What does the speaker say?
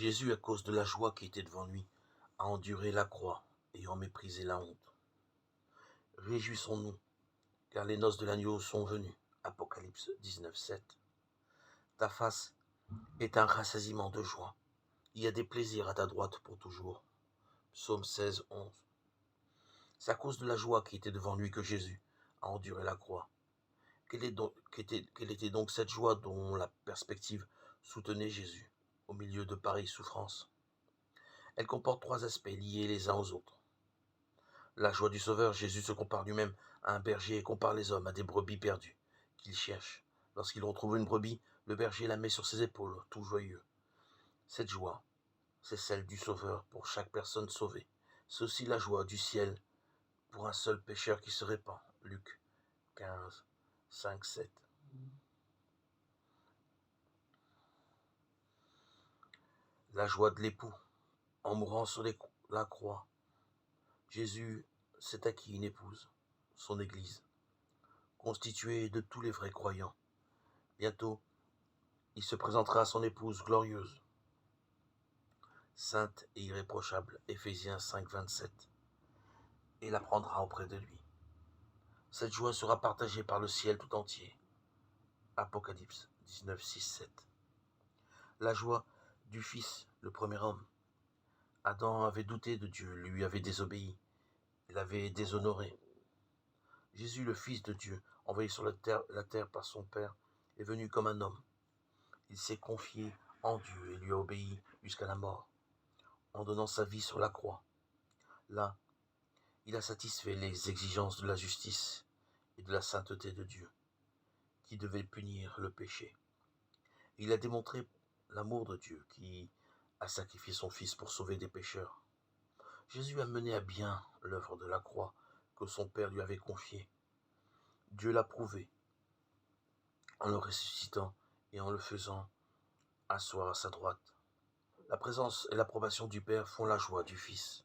Jésus, à cause de la joie qui était devant lui, a enduré la croix, ayant méprisé la honte. Réjouissons-nous, car les noces de l'agneau sont venues. Apocalypse 19:7. Ta face est un rassasiement de joie. Il y a des plaisirs à ta droite pour toujours. Psaume 16:11. C'est à cause de la joie qui était devant lui que Jésus a enduré la croix. Quelle était donc cette joie dont la perspective soutenait Jésus au milieu de pareilles souffrances? Elle comporte trois aspects liés les uns aux autres. La joie du Sauveur, Jésus se compare lui-même à un berger et compare les hommes à des brebis perdues qu'il cherche. Lorsqu'il retrouve une brebis, le berger la met sur ses épaules, tout joyeux. Cette joie, c'est celle du Sauveur pour chaque personne sauvée. C'est aussi la joie du ciel pour un seul pécheur qui se répand. Luc 15, 5, 7. La joie de l'époux. En mourant sur la croix, Jésus s'est acquis une épouse, son Église, constituée de tous les vrais croyants. Bientôt, il se présentera à son épouse glorieuse, sainte et irréprochable, Éphésiens 5, 27, et la prendra auprès de lui. Cette joie sera partagée par le ciel tout entier. Apocalypse 19, 6, 7. La joie du Fils, le premier homme. Adam avait douté de Dieu, lui avait désobéi, il avait déshonoré. Jésus, le Fils de Dieu, envoyé sur la terre par son Père, est venu comme un homme. Il s'est confié en Dieu et lui a obéi jusqu'à la mort, en donnant sa vie sur la croix. Là, il a satisfait les exigences de la justice et de la sainteté de Dieu, qui devait punir le péché. Il a démontré l'amour de Dieu, qui a sacrifié son Fils pour sauver des pécheurs. Jésus a mené à bien l'œuvre de la croix que son Père lui avait confiée. Dieu l'a prouvé en le ressuscitant et en le faisant asseoir à sa droite. La présence et l'approbation du Père font la joie du Fils.